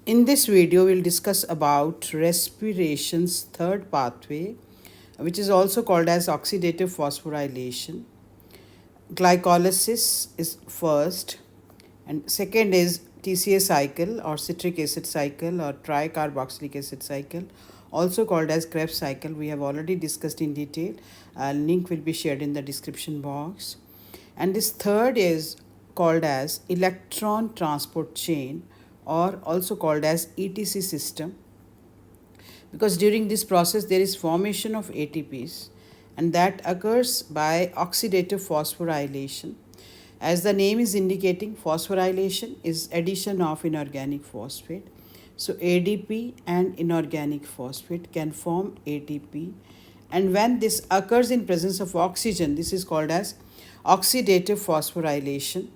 In this video, we'll discuss about respiration's third pathway, which is also called as oxidative phosphorylation. Glycolysis is first, and second is TCA cycle or citric acid cycle or tricarboxylic acid cycle, also called as Krebs cycle. We have already discussed in detail. A link will be shared in the description box. And this third is called as electron transport chain or also called as ETC system, because during this process there is formation of ATPs and that occurs by oxidative phosphorylation. As the name is indicating, phosphorylation is addition of inorganic phosphate. So ADP and inorganic phosphate can form ATP, and when this occurs in presence of oxygen, this is called as oxidative phosphorylation.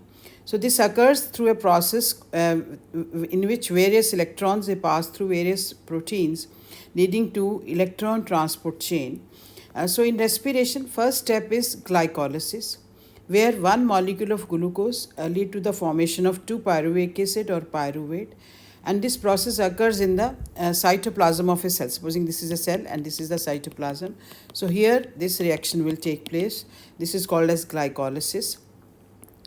So this occurs through a process in which various electrons they pass through various proteins, leading to electron transport chain. So in respiration, first step is glycolysis, where one molecule of glucose lead to the formation of 2-pyruvic acid or pyruvate, and this process occurs in the cytoplasm of a cell. Supposing this is a cell and this is the cytoplasm, so here this reaction will take place. This is called as glycolysis.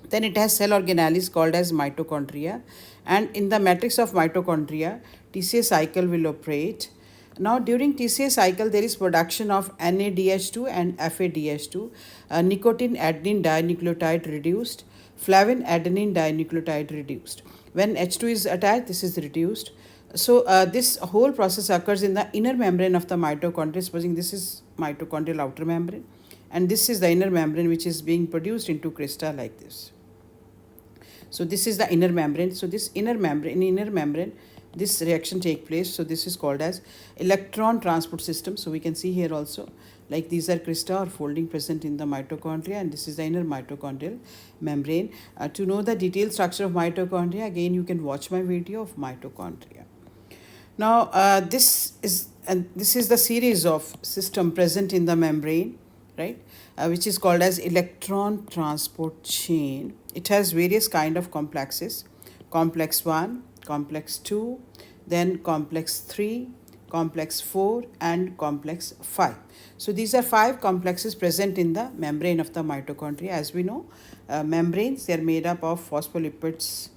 Then it has cell organelles called as mitochondria, and in the matrix of mitochondria, TCA cycle will operate. Now during TCA cycle, there is production of NADH2 and FADH2, nicotine adenine dinucleotide reduced, flavin adenine dinucleotide reduced. When H2 is attached, this is reduced. So this whole process occurs in the inner membrane of the mitochondria. Supposing this is mitochondrial outer membrane, and this is the inner membrane which is being produced into crystal like this. So this is the inner membrane. So this inner membrane, this reaction take place. So this is called as electron transport system. So we can see here also, like these are crista or folding present in the mitochondria, and this is the inner mitochondrial membrane. To know the detailed structure of mitochondria, again you can watch my video of mitochondria. Now this is the series of system present in the membrane, right? Which is called as electron transport chain. It has various kind of complexes: complex 1, complex 2, then complex 3, complex 4, and complex 5. So these are 5 complexes present in the membrane of the mitochondria. As we know, membranes, they are made up of phospholipids.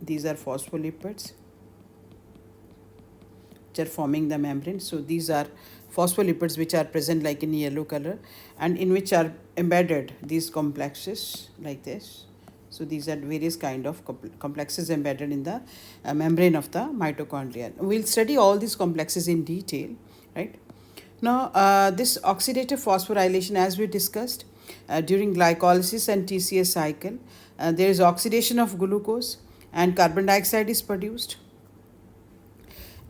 These are phospholipids which are forming the membrane. So these are phospholipids which are present like in yellow color, and in which are embedded these complexes like this. So these are various kind of complexes embedded in the membrane of the mitochondria. We'll study all these complexes in detail, right? Now this oxidative phosphorylation, as we discussed, during glycolysis and TCA cycle, there is oxidation of glucose and carbon dioxide is produced,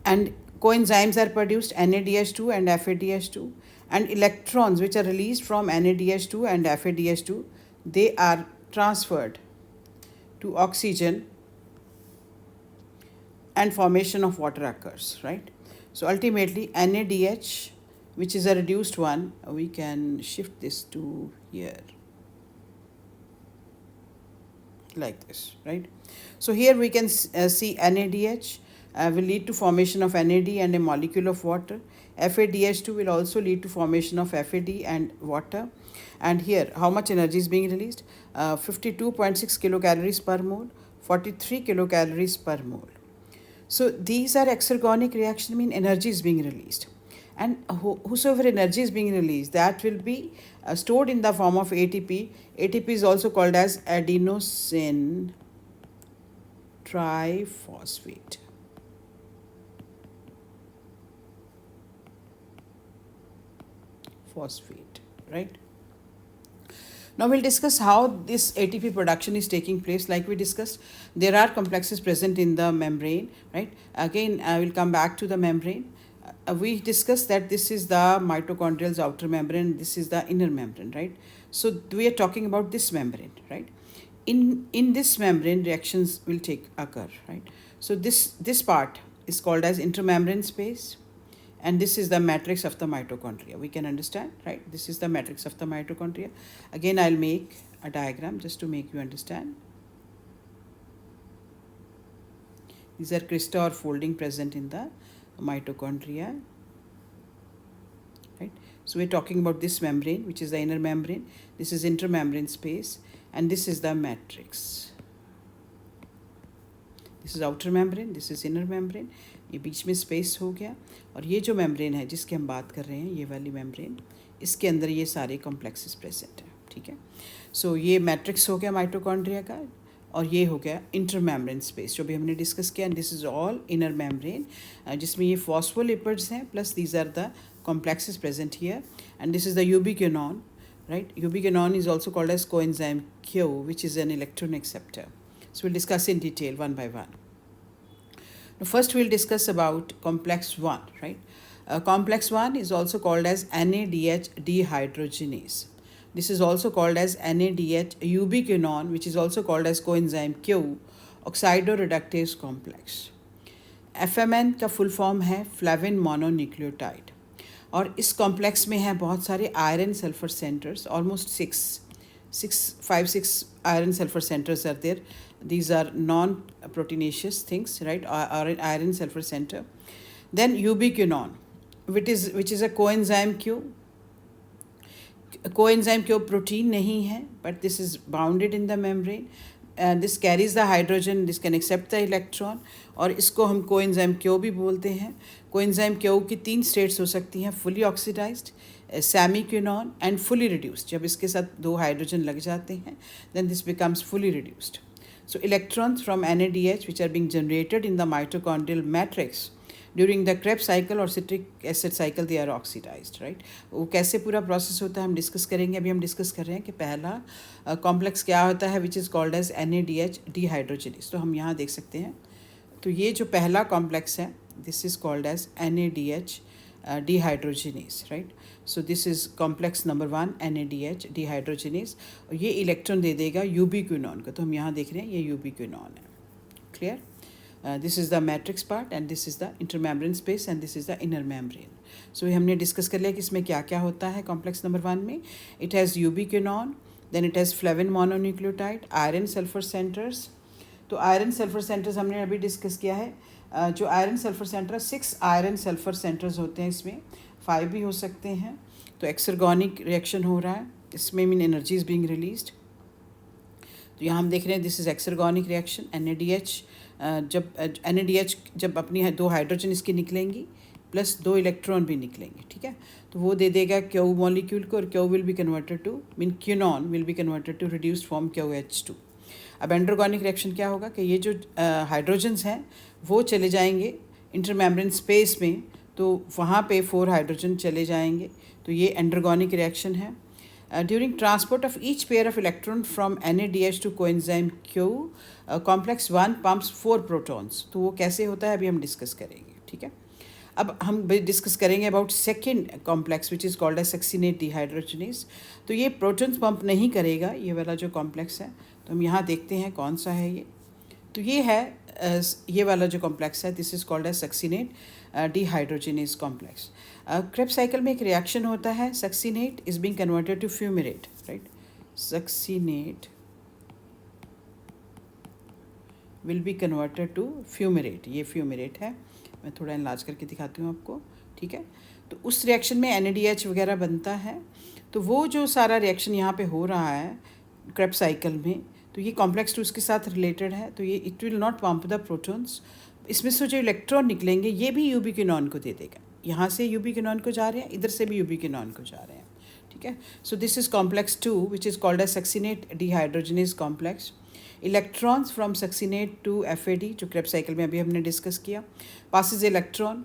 and coenzymes are produced, NADH2 and FADH2, and electrons which are released from NADH2 and FADH2, they are transferred to oxygen and formation of water occurs, right? So ultimately NADH, which is a reduced one, we can shift this to here like this, right? So here we can see NADH will lead to formation of NAD and a molecule of water. FADH2 will also lead to formation of FAD and water. And here, how much energy is being released? 52.6 kilocalories per mole, 43 kilocalories per mole. So these are exergonic reaction, mean energy is being released. And whosoever energy is being released, that will be stored in the form of ATP. ATP is also called as adenosine triphosphate. Right? Now we'll discuss how this ATP production is taking place. Like we discussed, there are complexes present in the membrane, right? Again, I will come back to the membrane. We discussed that this is the mitochondrial's outer membrane, this is the inner membrane, right? So we are talking about this membrane, right? In this membrane, reactions will occur, right? So this part is called as intermembrane space, and this is the matrix of the mitochondria. We can understand, right? This is the matrix of the mitochondria. Again, I'll make a diagram just to make you understand. These are crista or folding present in the mitochondria, right? So we're talking about this membrane, which is the inner membrane. This is intermembrane space, and this is the matrix. This is outer membrane, this is inner membrane. ये बीच में space हो गया. और ये जो membrane है जिसकी हम बात कर रहे हैं, ये वाली मेम्ब्रेन, इसके अंदर ये सारे कॉम्प्लेक्सेस प्रेजेंट हैं. ठीक है. सो ये मैट्रिक्स हो गया माइटोकॉन्ड्रिया का, और ये हो गया इंटर मेम्ब्रेन स्पेस जो भी हमने डिस्कस किया. And this is all inner membrane, जिसमें ये फॉस्फोलिपिड्स हैं, plus these are the complexes present here. And this is the ubiquinone, right? Ubiquinone is also called as coenzyme Q, which is an electron acceptor. So we'll discuss in detail one by one. Now first we'll discuss about complex 1, right? Complex 1 is also called as NADH dehydrogenase. This is also called as NADH ubiquinone, which is also called as coenzyme Q, oxidoreductase complex. FMN का full form है flavin mononucleotide. और इस complex में है बहुत सारे iron sulphur centres, almost 6 iron sulfur centers are there. These are non-proteinaceous things, right? Iron sulfur center. Then ubiquinone, which is a coenzyme Q. Coenzyme Q protein नहीं है, but this is bounded in the membrane. And this carries the hydrogen, this can accept the electron, और इसको हम coenzyme Q भी बोलते हैं. coenzyme Q की 3 states हो सकती हैं, fully oxidized, semiquinone and fully reduced. जब इसके साथ 2 हाइड्रोजन लग जाते हैं, then this becomes fully reduced. So electrons from NADH which are being generated in the mitochondrial matrix during the Krebs cycle or citric acid cycle, they are oxidized, right? वो कैसे पूरा process होता है हम discuss करेंगे. अभी हम discuss कर रहे हैं कि पहला कॉम्प्लेक्स क्या होता है, which is called as NADH dehydrogenase. तो हम यहाँ देख सकते हैं. तो ये जो पहला कॉम्प्लेक्स है, this is called as NADH dehydrogenase, right? So this is complex number 1, NADH dehydrogenase. और ये इलेक्ट्रॉन दे देगा यूबिक्विनोन को. तो हम यहाँ देख रहे हैं ये यूबिक्विनोन है. Clear? This is the matrix part and this is the intermembrane space and this is the inner membrane. So हमने डिस्कस कर लिया कि इसमें क्या क्या होता है कॉम्प्लेक्स नंबर 1 में. It has ubiquinone, then it has flavin mononucleotide, iron sulfur centers. तो आयरन सल्फर सेंटर्स हमने अभी डिस्कस किया है. जो iron sulphur centre 6 iron sulphur centres होते हैं, इसमें 5 भी हो सकते हैं. तो एक्सर्गोनिक रिएक्शन हो रहा है, इसमें mean energy is being released. तो यहाँ हम देख रहे हैं दिस इज एक्सर्गोनिक रिएक्शन. NADH जब अपनी 2 हाइड्रोजन इसकी निकलेंगी प्लस 2 इलेक्ट्रॉन भी निकलेंगे, ठीक है, तो वो दे देगा Q मॉलिक्यूल को, और Q will be converted to mean quinone will be converted to reduced form QH2. अब एंड्रोगोनिक रिएक्शन क्या होगा कि ये जो हाइड्रोजन्स हैं वो चले जाएंगे इंटरमेम्ब्रेन स्पेस में, तो वहाँ पे 4 हाइड्रोजन चले जाएंगे. तो ये एंड्रोगोनिक रिएक्शन है. During transport of each pair of electron from NADH to coenzyme Q, complex 1 pumps 4 protons. तो वो कैसे होता है अभी हम डिस्कस करेंगे, ठीक है. अब हम डिस्कस करेंगे about second complex which is called as succinate dehydrogenase. तो ये प्रोटॉन्स पंप नहीं करेगा, ये वाला जो कॉम्प्लेक्स है. तो हम यहाँ देखते हैं कौन सा है ये. तो ये है ये वाला जो कॉम्प्लेक्स है, this is called as succinate dehydrogenase complex. Krebs cycle में एक रिएक्शन होता है, succinate is being converted to fumarate, right. Succinate will be converted to fumarate. ये फ्यूमिरेट है, मैं थोड़ा इनलार्ज करके दिखाती हूँ आपको, ठीक है. तो उस रिएक्शन में NADH वगैरह बनता है. तो वो जो सारा रिएक्शन यहाँ पे हो रहा है क्रेब्स साइकिल में, तो ये कॉम्प्लेक्स 2 उसके साथ रिलेटेड है. तो ये it will not pump the protons. इसमें से जो इलेक्ट्रॉन निकलेंगे ये भी यूबिक्विनोन को दे देगा. यहाँ से यूबिक्विनोन को जा रहे हैं, इधर से भी यूबिक्विनोन को जा रहे हैं, ठीक है. So this is complex 2 which is called as succinate dehydrogenase complex. Electrons from succinate to FAD, जो क्रेब्स साइकिल में अभी हमने डिस्कस किया, passes electron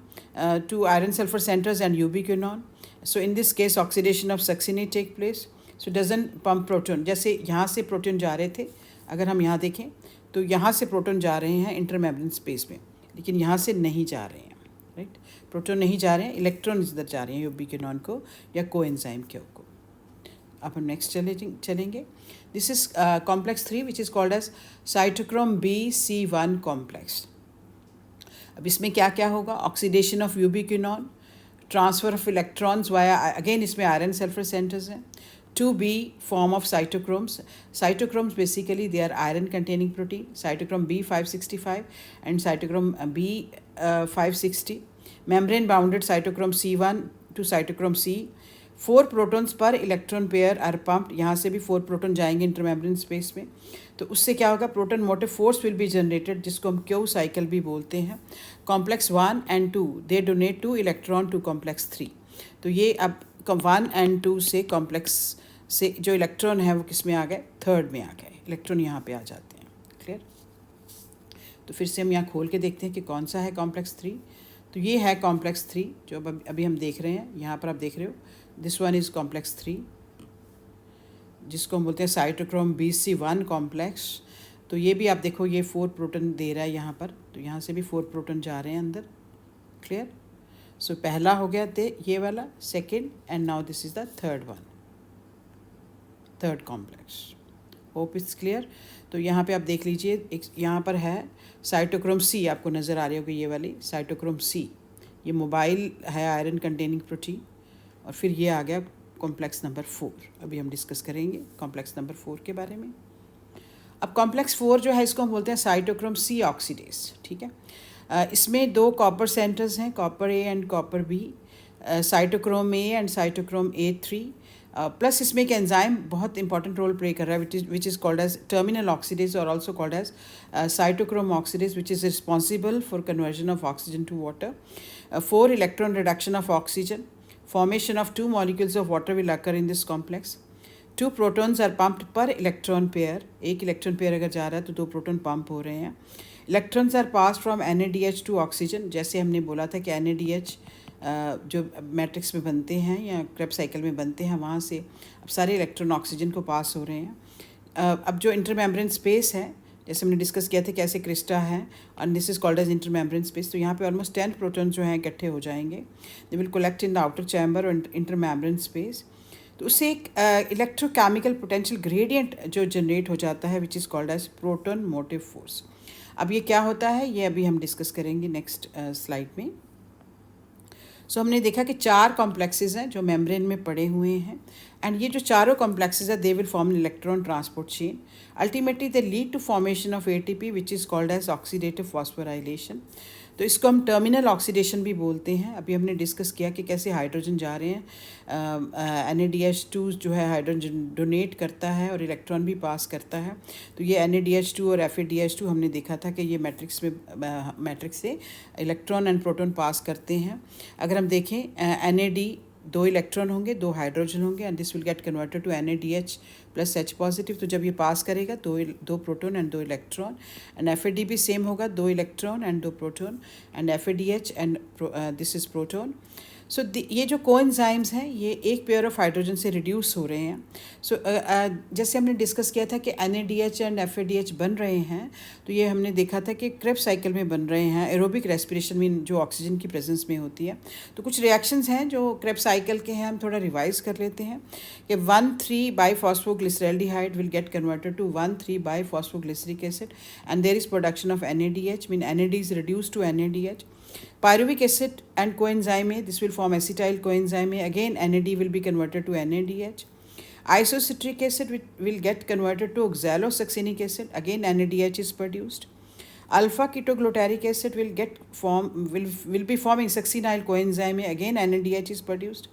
to iron sulfur centers and ubiquinone. So in this case oxidation of succinate take place. So it doesn't pump proton. जैसे यहाँ से proton जा रहे थे, अगर हम यहाँ देखें तो यहाँ से प्रोटॉन जा रहे हैं इंटरमेम्ब्रेन स्पेस में, लेकिन यहाँ से नहीं जा रहे हैं, राइट. प्रोटॉन नहीं जा रहे हैं, इलेक्ट्रॉन इधर जा रहे हैं यूबिक्विनोन को या कोएंजाइम Q को. अब हम नेक्स्ट चलेंगे. This is complex 3 which is called as cytochrome BC1 complex. अब इसमें क्या क्या होगा, oxidation of ubiquinone, transfer of electrons via, again इसमें आयरन सल्फर सेंटर्स हैं, 2b form of cytochromes. Cytochromes basically they are iron containing protein, cytochrome B565 and cytochrome B560. Membrane bounded cytochrome C1 to cytochrome C. 4 protons पर electron pair are pumped. यहाँ से भी 4 proton जाएंगे intermembrane space में. तो उससे क्या होगा, proton motive force will be generated, जिसको हम क्यू साइकिल भी बोलते हैं. Complex 1 and 2 they donate 2 electron to complex 3. तो ये अब 1 and 2 से कॉम्प्लेक्स से जो इलेक्ट्रॉन है वो किस में आ गए, थर्ड में आ गए. इलेक्ट्रॉन यहाँ पे आ जाते हैं. क्लियर. तो फिर से हम यहाँ खोल के देखते हैं कि कौन सा है कॉम्प्लेक्स 3. तो ये है कॉम्प्लेक्स 3 जो अभी हम देख रहे हैं. यहाँ पर आप देख रहे हो, दिस वन इज़ कॉम्प्लेक्स 3, जिसको हम बोलते हैं साइटोक्रोम BC1 कॉम्प्लेक्स. तो ये भी आप देखो, ये 4 प्रोटॉन दे रहा है यहाँ पर. तो यहाँ से भी 4 प्रोटॉन जा रहे हैं अंदर. क्लियर. सो पहला हो गया ये वाला, second, and now this is the third one, third complex. Hope it's clear. तो यहाँ पे आप देख लीजिए, एक यहाँ पर है साइटोक्रोम C, आपको नज़र आ रही होगी ये वाली साइटोक्रोम C. ये मोबाइल है आयरन कंटेनिंग प्रोटीन. और फिर ये आ गया कॉम्प्लेक्स नंबर 4. अभी हम डिस्कस करेंगे कॉम्प्लेक्स नंबर 4 के बारे में. अब कॉम्प्लेक्स 4 जो है इसको हम बोलते हैं साइटोक्रोम C ऑक्सीडेज. ठीक है. इसमें 2 कॉपर सेंटर्स हैं, copper A and copper B. Cytochrome A and cytochrome A3. Plus इसमें एक एंजाइम बहुत इंपॉर्टेंट रोल प्ले कर रहा है, which is called as terminal oxidase और also called as cytochrome oxidase, which is responsible for conversion of oxygen to water. 4 electron reduction of oxygen. Formation of 2 molecules of water will occur in this complex. 2 protons are pumped per electron pair. एक electron pair अगर जा रहा है तो 2 proton pump हो रहे हैं. Electrons are passed from NADH to oxygen. जैसे हमने बोला था कि NADH जो मैट्रिक्स में बनते हैं या क्रेब्स साइकिल में बनते हैं, वहाँ से अब सारे इलेक्ट्रॉन ऑक्सीजन को पास हो रहे हैं. अब जो इंटरमेम्ब्रेन स्पेस है, जैसे हमने डिस्कस किया था कैसे क्रिस्टा है, और this is called as intermembrane space. तो यहाँ पे ऑलमोस्ट 10 प्रोटॉन जो हैं इकट्ठे हो जाएंगे. They will collect in the outer chamber और इंटरमेम्ब्रेन स्पेस. तो उससे एक इलेक्ट्रोकेमिकल पोटेंशियल ग्रेडियंट जो जनरेट हो जाता है, which is called as proton motive force. अब ये क्या होता है, ये अभी हम डिस्कस करेंगे नेक्स्ट स्लाइड में. सो हमने देखा कि 4 कॉम्प्लेक्सेस हैं जो मेम्ब्रेन में पड़े हुए हैं, एंड ये जो चारों कॉम्प्लेक्सेस है, they will form an electron transport chain. Ultimately they lead to formation of ATP, which is called as oxidative phosphorylation. तो इसको हम टर्मिनल ऑक्सीडेशन भी बोलते हैं. अभी हमने डिस्कस किया कि कैसे हाइड्रोजन जा रहे हैं, NADH2 जो है हाइड्रोजन डोनेट करता है और इलेक्ट्रॉन भी पास करता है. तो ये NADH2 और FADH2 हमने देखा था कि ये मैट्रिक्स से इलेक्ट्रॉन एंड प्रोटॉन पास करते हैं. अगर हम देखें, NAD 2 इलेक्ट्रॉन होंगे, 2 हाइड्रोजन होंगे, and this will get converted to NADH plus H positive. तो जब ये पास करेगा 2 proton and 2 electron. And FAD भी सेम होगा, 2 electron and 2 proton. And FADH and this is proton. So ये जो कोएंजाइम्स हैं, ये एक पेयर ऑफ हाइड्रोजन से रिड्यूस हो रहे हैं. सो जैसे हमने डिस्कस किया था कि NADH एंड FADH बन रहे हैं, तो ये हमने देखा था कि क्रेब्स साइकिल में बन रहे हैं, एरोबिक रेस्पिरेशन में जो ऑक्सीजन की प्रेजेंस में होती है. तो कुछ रिएक्शंस हैं जो क्रेब्स साइकिल के हैं, हम थोड़ा रिवाइज कर लेते हैं कि one three biphosphoglyceraldehyde will get converted to one three biphosphoglyceric acid, and there is production of NADH, mean NAD is reduce to NADH. Pyruvic acid and coenzyme A, this will form acetyl coenzyme A. Again, NAD will be converted to NADH. Isocitric acid will get converted to oxalosuccinic acid. Again, NADH is produced. Alpha ketoglutaric acid will be forming succinyl coenzyme A. Again, NADH is produced.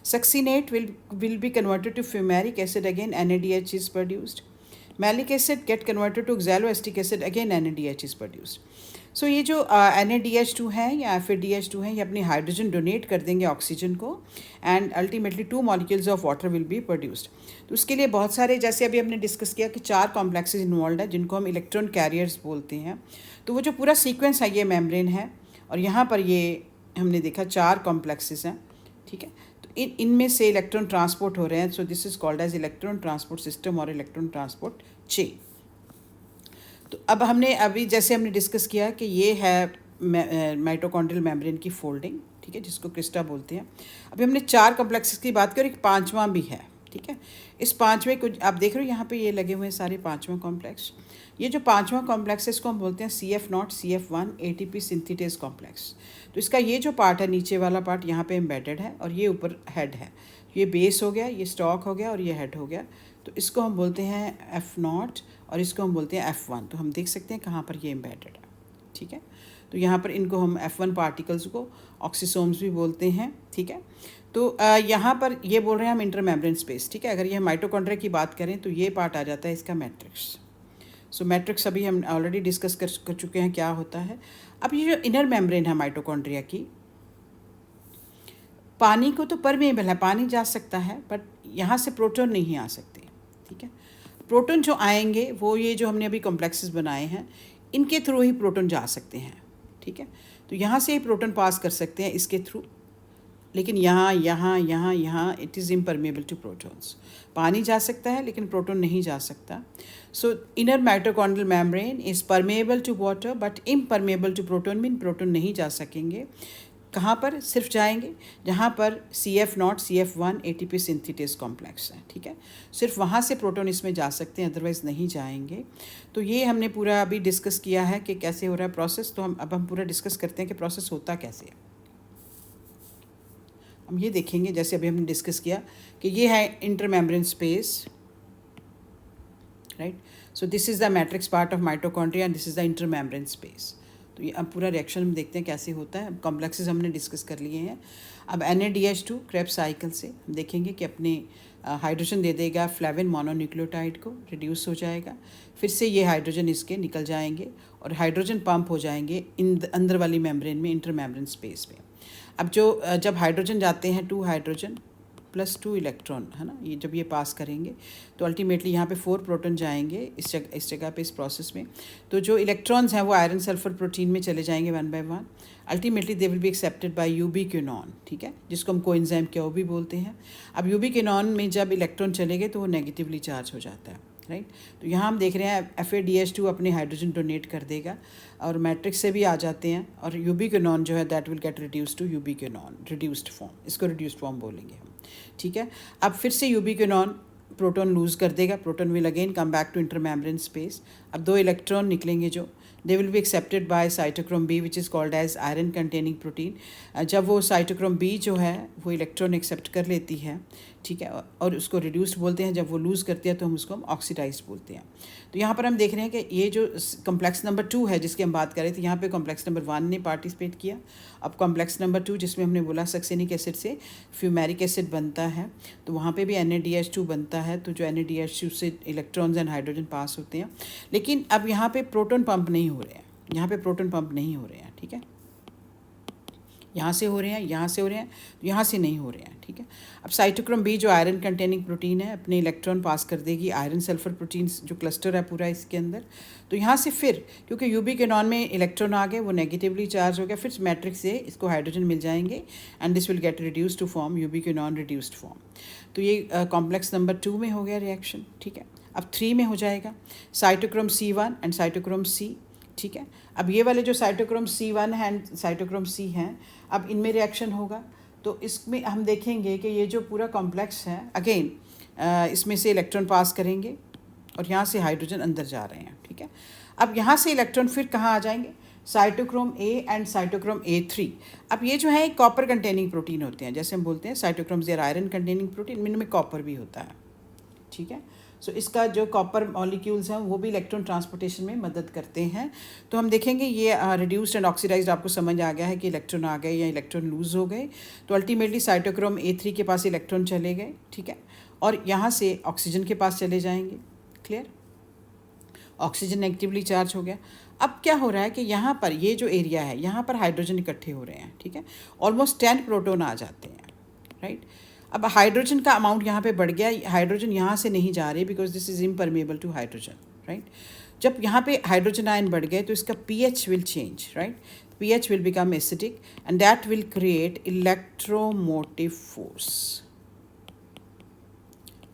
Succinate will be converted to fumaric acid. Again, NADH is produced. Malic acid get converted to oxaloacetic acid. Again, NADH is produced. सो ये जो NADH2 है या FADH2 है, ये अपनी hydrogen donate कर देंगे oxygen को, and ultimately 2 molecules of water will be produced. तो उसके लिए बहुत सारे, जैसे अभी हमने डिस्कस किया कि 4 कॉम्प्लेक्सेस इन्वॉल्व है, जिनको हम इलेक्ट्रॉन कैरियर्स बोलते हैं. तो वो जो पूरा सीक्वेंस है, ये मेम्ब्रेन है, और यहाँ पर ये हमने देखा 4 कॉम्प्लेक्सेस हैं. ठीक है. तो इनमें से इलेक्ट्रॉन ट्रांसपोर्ट हो रहे हैं. So this is called as electron transport system और इलेक्ट्रॉन ट्रांसपोर्ट चेन. तो अब अभी जैसे हमने डिस्कस किया कि ये है माइटोकॉन्ड्रियल मेम्ब्रेन की फोल्डिंग. ठीक है, जिसको क्रिस्टा बोलते हैं. अभी हमने 4 कॉम्प्लेक्सेस की बात की और एक 5वां भी है. ठीक है। इस पांचवें कुछ आप देख रहे हो यहाँ पे ये लगे हुए हैं सारे पांचवा कॉम्प्लेक्स। ये जो पांचवा कॉम्प्लेक्स है इसको हम बोलते हैं CF0 CF1 ATP synthetase complex. तो इसका ये जो पार्ट है नीचे वाला पार्ट यहाँ पे एम्बेडेड है और ये ऊपर हेड है। ये बेस हो गया, ये स्टॉक हो गया और ये हेड हो गया। तो इसको हम बोलते हैं F0 और इसको हम बोलते हैं F1। तो हम देख सकते हैं कहाँ पर ये एम्बेडेड है, ठीक है। तो यहाँ पर इनको हम F1 पार्टिकल्स को ऑक्सीसोम्स भी बोलते हैं, ठीक है। तो यहाँ पर ये बोल रहे हैं हम इंटरमेम्ब्रेन स्पेस, ठीक है। अगर ये माइटोकॉन्ड्रिया की बात करें तो ये पार्ट आ जाता है इसका मैट्रिक्स। सो मैट्रिक्स अभी हम ऑलरेडी डिस्कस कर चुके हैं क्या होता है। अब ये जो इनर मेम्ब्रेन है माइटोकॉन्ड्रिया की, पानी को तो परमेबल है, पानी जा सकता है, बट यहाँ से प्रोटॉन नहीं आ सकते, ठीक है। प्रोटॉन जो आएंगे वो ये जो हमने अभी कॉम्प्लेक्सेस बनाए हैं इनके थ्रू ही प्रोटॉन जा सकते हैं, ठीक है। तो यहाँ से ही प्रोटॉन पास कर सकते हैं इसके थ्रू, लेकिन यहाँ it is impermeable to protons. पानी जा सकता है लेकिन प्रोटॉन नहीं जा सकता। So inner mitochondrial membrane is permeable to water but impermeable to proton, mean proton नहीं जा सकेंगे। कहाँ पर सिर्फ जाएंगे जहाँ पर CF0 CF1 ATP synthetase complex है, ठीक है। सिर्फ वहाँ से प्रोटॉन इसमें जा सकते हैं, अदरवाइज़ नहीं जाएंगे। तो ये हमने पूरा अभी डिस्कस किया है कि कैसे हो रहा है प्रोसेस। तो हम पूरा डिस्कस करते हैं कि प्रोसेस होता कैसे है। हम ये देखेंगे जैसे अभी हमने डिस्कस किया कि ये है intermembrane space, right. So this is the matrix part of mitochondria and this is the intermembrane space. तो ये अब पूरा रिएक्शन हम देखते हैं कैसे होता है। अब कॉम्प्लेक्सेस हमने डिस्कस कर लिए हैं। अब NADH2 क्रेब्स साइकिल से हम देखेंगे कि अपने हाइड्रोजन दे देगा फ्लेविन मोनोन्यूक्लियोटाइड को, रिड्यूस हो जाएगा। फिर से ये हाइड्रोजन इसके निकल जाएंगे और हाइड्रोजन पंप हो जाएंगे अंदर वाली मेम्ब्रेन में, इंटरमेम्ब्रेन स्पेस में। अब जब हाइड्रोजन जाते हैं 2 हाइड्रोजन + 2 इलेक्ट्रॉन, है ना, ये जब ये पास करेंगे तो अल्टीमेटली यहाँ पे 4 प्रोटॉन जाएंगे इस जगह पे, इस प्रोसेस में। तो जो इलेक्ट्रॉन्स हैं वो आयरन सल्फर प्रोटीन में चले जाएंगे 1 by 1। Ultimately they will be accepted bye यूबिक्विनोन, ठीक है, जिसको हम कोएंजाइम क्यू भी बोलते हैं। अब यूबिक्विनोन में जब इलेक्ट्रॉन चले गए तो वो नेगेटिवली चार्ज हो जाता है, राइट। तो यहाँ हम देख रहे हैं FADH2 अपने हाइड्रोजन डोनेट कर देगा और मैट्रिक्स से भी आ जाते हैं और यूबिक्विनोन जो है that will get reduce to ubiquinone reduced form, इसको रिड्यूस्ड फॉर्म बोलेंगे हम, ठीक है। अब फिर से यूबिक्विनोन प्रोटॉन लूज़ कर देगा, proton will again come back to intermembrane space. अब 2 इलेक्ट्रॉन निकलेंगे जो they will be accepted by cytochrome B which is called as iron containing protein. जब वो साइटोक्रोम B जो है वो इलेक्ट्रॉन एक्सेप्ट कर लेती है, ठीक है, और उसको रिड्यूस्ड बोलते हैं। जब वो लूज़ करती है तो हम उसको ऑक्सीडाइज बोलते हैं। तो यहाँ पर हम देख रहे हैं कि ये जो कॉम्प्लेक्स नंबर 2 है जिसकी हम बात कर रहे थे, यहाँ पे कॉम्प्लेक्स नंबर 1 ने पार्टिसिपेट किया। अब कॉम्प्लेक्स नंबर 2 जिसमें हमने बोला सक्सेनिक एसिड से फ्यूमेरिक एसिड बनता है, तो वहाँ पे भी NADH2 बनता है। तो जो NADH2 से इलेक्ट्रॉन्स एंड हाइड्रोजन पास होते हैं, लेकिन अब यहाँ पे प्रोटॉन पंप नहीं हो रहे हैं, यहाँ पे प्रोटॉन पंप नहीं हो रहे हैं, ठीक है। यहाँ से हो रहे हैं, यहाँ से हो रहे हैं, तो यहाँ से नहीं हो रहे हैं, ठीक है। अब साइटोक्रोम B जो आयरन कंटेनिंग प्रोटीन है अपने इलेक्ट्रॉन पास कर देगी आयरन सल्फर प्रोटीन्स जो क्लस्टर है पूरा इसके अंदर। तो यहाँ से फिर क्योंकि यूबिक्विनोन में इलेक्ट्रॉन आ गए, वो नेगेटिवली चार्ज हो गया, फिर मैट्रिक्स से इसको हाइड्रोजन मिल जाएंगे and this will get reduce to form ubiquinone reduced form. तो ये कॉम्प्लेक्स नंबर 2 में हो गया रिएक्शन, ठीक है। अब 3 में हो जाएगा cytochrome C1 and cytochrome C, ठीक है। अब ये वाले जो साइटोक्रोम C1 है एंड साइटोक्रोम C हैं, अब इनमें रिएक्शन होगा। तो इसमें हम देखेंगे कि ये जो पूरा कॉम्प्लेक्स है अगेन इसमें से इलेक्ट्रॉन पास करेंगे और यहाँ से हाइड्रोजन अंदर जा रहे हैं, ठीक है। अब यहाँ से इलेक्ट्रॉन फिर कहाँ आ जाएंगे, cytochrome A and cytochrome A3। अब ये जो है कॉपर कंटेनिंग प्रोटीन होते हैं, जैसे हम बोलते हैं cytochromes they are iron containing protein, इनमें कॉपर भी होता है, ठीक है। सो इसका जो कॉपर मॉलिक्यूल्स हैं वो भी इलेक्ट्रॉन ट्रांसपोर्टेशन में मदद करते हैं। तो हम देखेंगे ये रिड्यूस्ड एंड ऑक्सीडाइज्ड आपको समझ आ गया है कि इलेक्ट्रॉन आ गए या इलेक्ट्रॉन लूज़ हो गए। तो अल्टीमेटली साइटोक्रोम A3 के पास इलेक्ट्रॉन चले गए, ठीक है, और यहाँ से ऑक्सीजन के पास चले जाएंगे, क्लियर। ऑक्सीजन नेगेटिवली चार्ज हो गया। अब क्या हो रहा है कि यहाँ पर ये जो एरिया है यहाँ पर हाइड्रोजन इकट्ठे हो रहे हैं, ठीक है, ऑलमोस्ट 10 प्रोटॉन आ जाते हैं, राइट। अब हाइड्रोजन का अमाउंट यहाँ पे बढ़ गया, हाइड्रोजन यहाँ से नहीं जा रहे because this is impermeable to hydrogen, right. जब यहाँ पे हाइड्रोजन आयन बढ़ गए तो इसका pH will change, right. pH will become acidic and that will create electromotive force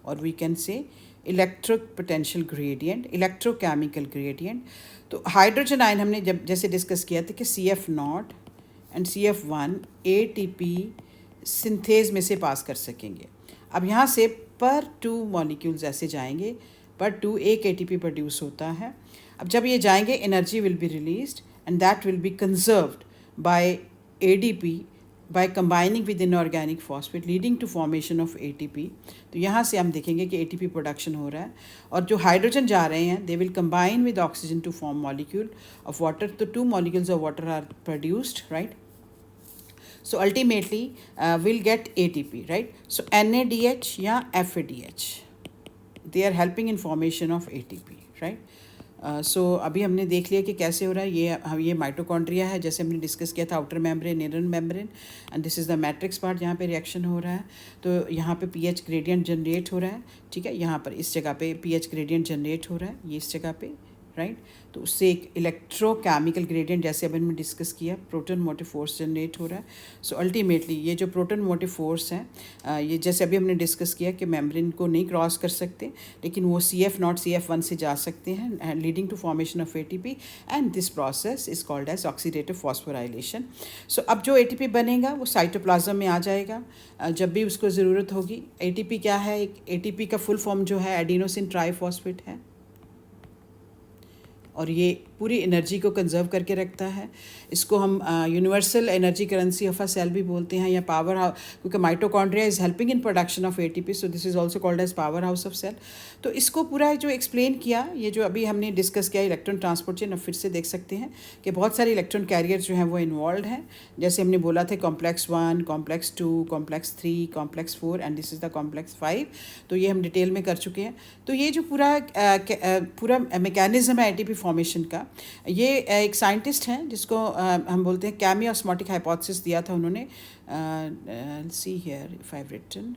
और we can say electric potential gradient, electrochemical gradient. तो hydrogen ion हमने जब जैसे डिस्कस किया था कि CF0 and CF1 ATP synthase में से पास कर सकेंगे। अब यहाँ से पर 2 मॉलिक्यूल्स ऐसे जाएंगे, पर 2 एक एटीपी प्रोड्यूस होता है। अब जब ये जाएंगे energy will be released and that will be conserved by ADP by combining with inorganic phosphate leading to formation of ATP। तो यहाँ से हम देखेंगे कि ATP प्रोडक्शन हो रहा है, और जो हाइड्रोजन जा रहे हैं they will combine with oxygen to form molecule of water। तो 2 molecules of water are produced, right? So ultimately we'll get ATP, right? So NADH या FADH, they are helping in formation of ATP, right? सो अभी हमने देख लिया कि कैसे हो रहा है। ये माइटोकॉन्ड्रिया है, जैसे हमने डिस्कस किया था, outer membrane, inner membrane, and this is the matrix part जहाँ पे रिएक्शन हो रहा है। तो यहाँ पे पीएच ग्रेडियंट जनरेट हो रहा है, ठीक है। यहाँ पर इस जगह पे पीएच ग्रेडियंट जनरेट हो रहा है, ये इस जगह पे, राइट। तो उससे एक इलेक्ट्रोकेमिकल ग्रेडियंट, जैसे अभी हमने डिस्कस किया, प्रोटॉन मोटिव फोर्स जनरेट हो रहा है। सो अल्टीमेटली ये जो प्रोटॉन मोटिव फोर्स है, ये जैसे अभी हमने डिस्कस किया कि मेम्ब्रेन को नहीं क्रॉस कर सकते, लेकिन वो CF0 CF1 से जा सकते हैं, leading to formation of ATP, and this process is called as oxidative phosphorylation. So अब जो ATP बनेगा वो साइटोप्लाज्म में आ जाएगा जब भी उसको ज़रूरत होगी। ATP क्या है? एक ATP का फुल फॉर्म जो है एडिनोसिन ट्राईफॉस्फेट है, और ये पूरी एनर्जी को कंजर्व करके रखता है। इसको हम universal energy currency of a cell भी बोलते हैं, या पावर हाउस, क्योंकि mitochondria is helping in production of ATP, so this is also called as powerhouse of cell. तो इसको पूरा जो एक्सप्लेन किया, ये जो अभी हमने डिस्कस किया इलेक्ट्रॉन ट्रांसपोर्ट चेन, अब फिर से देख सकते हैं कि बहुत सारे इलेक्ट्रॉन कैरियर जो हैं वो इन्वॉल्व हैं। जैसे हमने बोला था complex 1, complex 2, complex 3, complex 4, and this is the complex 5। तो ये हम डिटेल में कर चुके हैं। तो ये जो पूरा मैकेनिज्म है ATP फॉर्मेशन का, ये एक साइंटिस्ट हैं जिसको हम बोलते हैं कैमी ऑस्मोटिक हाइपोथेसिस दिया था उन्होंने। See here if I have written,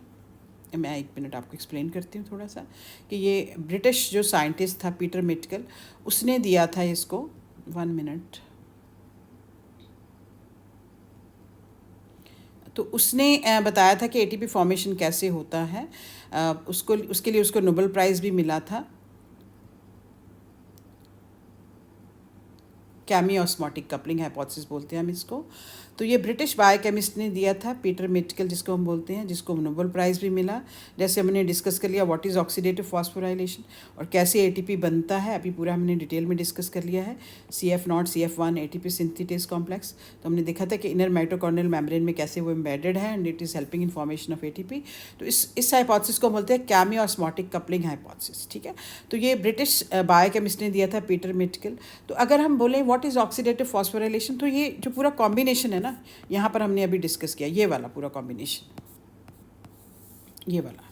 मैं 1 मिनट आपको एक्सप्लेन करती हूँ थोड़ा सा, कि ये ब्रिटिश जो साइंटिस्ट था पीटर मिटकल, उसने दिया था इसको। 1 मिनट। तो उसने बताया था कि ATP फॉर्मेशन कैसे होता है। उसके लिए उसको नोबेल प्राइज़ भी मिला था। कैमी ऑस्मोटिक कपलिंग हाइपोथेसिस बोलते हैं हम इसको। तो ये ब्रिटिश बायोकेमिस्ट ने दिया था, पीटर मिटकल जिसको हम बोलते हैं, जिसको नोबेल प्राइज़ भी मिला। जैसे हमने डिस्कस कर लिया व्हाट इज़ ऑक्सीडेटिव फॉस्फोराइलेशन और कैसे ATP बनता है, अभी पूरा हमने डिटेल में डिस्कस कर लिया है। CF0 CF1 ATP synthetase complex, तो हमने देखा था कि इनर माइटोकॉन्ड्रियल मेम्ब्रेन में कैसे वो एम्बेडेड है and it is helping in formation of ATP। तो इस हाइपोथेसिस को बोलते हैं कैमी ऑस्मोटिक कपलिंग हाइपोथेसिस, ठीक है। तो ये ब्रिटिश बायोकेमिस्ट ने दिया था, पीटर मिटकल। तो अगर हम बोलें व्हाट इज़ ऑक्सीडेटिव फॉस्फोराइलेशन, तो ये जो पूरा कॉम्बिनेशन है ना, यहाँ पर हमने अभी डिस्कस किया, ये वाला पूरा कॉम्बिनेशन, ये वाला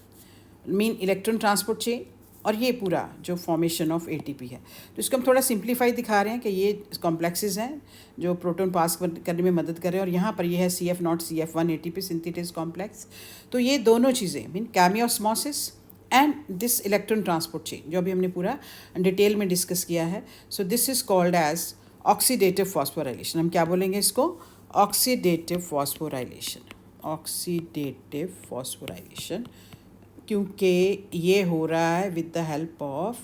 मीन इलेक्ट्रॉन ट्रांसपोर्ट चेन, और ये पूरा जो फॉर्मेशन ऑफ ATP है। तो इसको हम थोड़ा सिंप्लीफाई दिखा रहे हैं कि ये कॉम्प्लेक्सेस हैं जो प्रोटॉन पास करने में मदद कर रहे हैं, और यहाँ पर ये है CF0 CF1 ATP synthetase complex. तो ये दोनों चीज़ें mean chemiosmosis and this electron transport chain जो अभी हमने पूरा डिटेल में डिस्कस किया है। So this is called as oxidative phosphorylation. हम क्या बोलेंगे इसको? Oxidative phosphorylation. ऑक्सीडेटिव फॉस्फोराइलेशन, क्योंकि ये हो रहा है with the help of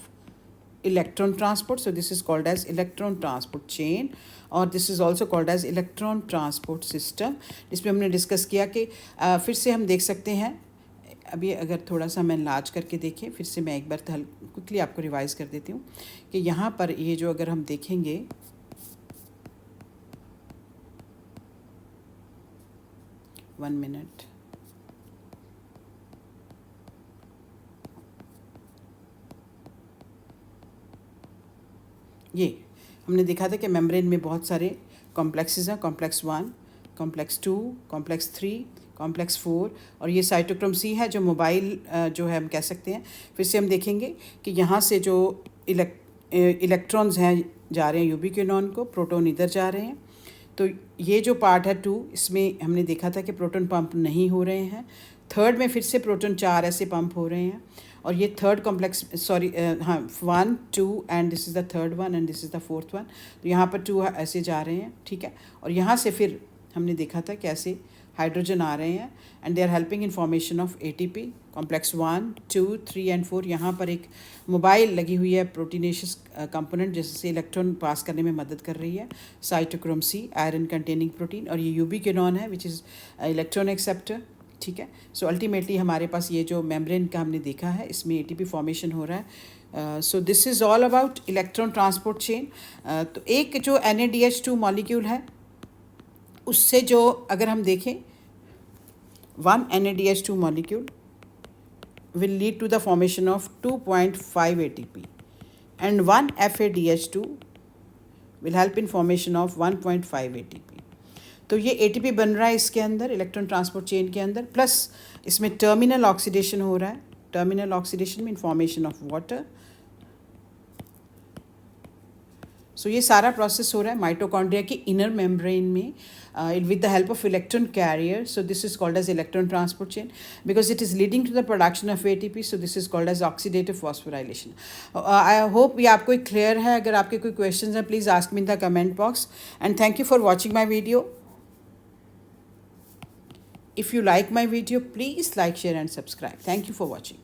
electron transport, so this is called as electron transport chain, और this is also called as electron transport system. जिसमें हमने डिस्कस किया कि फिर से हम देख सकते हैं, अभी अगर थोड़ा सा मैं लार्ज करके देखें, फिर से मैं एक बार क्विकली आपको रिवाइज़ कर देती हूँ कि यहाँ पर ये जो अगर हम देखेंगे, वन मिनट, ये हमने देखा था कि मेम्ब्रेन में बहुत सारे कॉम्प्लेक्सेस हैं, कॉम्प्लेक्स 1, कॉम्प्लेक्स 2, कॉम्प्लेक्स 3, कॉम्प्लेक्स 4, और ये साइटोक्रोम C है जो मोबाइल जो है हम कह सकते हैं। फिर से हम देखेंगे कि यहाँ से जो इलेक्ट्रॉन्स हैं जा रहे हैं यूबिक्विनोन को, प्रोटॉन इधर जा रहे हैं। तो ये जो पार्ट है 2, इसमें हमने देखा था कि प्रोटॉन पंप नहीं हो रहे हैं। थर्ड में फिर से प्रोटॉन 4 ऐसे पंप हो रहे हैं, और ये third complex 1, 2 and this is the third one and this is the fourth one. तो यहाँ पर 2 ऐसे जा रहे हैं, ठीक है। और यहाँ से फिर हमने देखा था कैसे हाइड्रोजन आ रहे हैं and they are helping in formation of ATP complex 1, 2, 3 and 4। यहाँ पर एक मोबाइल लगी हुई है प्रोटीनेशियस कंपोनेंट, जिससे इलेक्ट्रॉन पास करने में मदद कर रही है, cytochrome C iron containing protein, और ये यूबिक्विनोन है विच इज़ इलेक्ट्रॉन एक्सेप्टर, ठीक है। सो अल्टीमेटली हमारे पास ये जो मेम्ब्रेन का हमने देखा है, इसमें एटीपी फॉर्मेशन हो रहा है। So this is all about electron transport chain. तो एक जो NADH2 मॉलिक्यूल है, उससे जो अगर हम देखें, one NADH2 molecule will lead to the formation of 2.5 ATP and one FADH2 will help in formation of 1.5 ATP. तो ये ATP बन रहा है इसके अंदर, इलेक्ट्रॉन ट्रांसपोर्ट चेन के अंदर, प्लस इसमें टर्मिनल ऑक्सीडेशन हो रहा है। Terminal oxidation mean formation of water. So ये सारा प्रोसेस हो रहा है माइटोकॉन्ड्रिया की इनर मेम्ब्रेन में with the help of electron carrier. So this is called as electron transport chain because it is leading to the production of ATP. So this is called as oxidative phosphorylation. I hope ये आपको clear है। अगर आपके कोई questions हैं, please ask me in the comment box. And thank you for watching my video. If you like my video, please like, share and subscribe. Thank you for watching.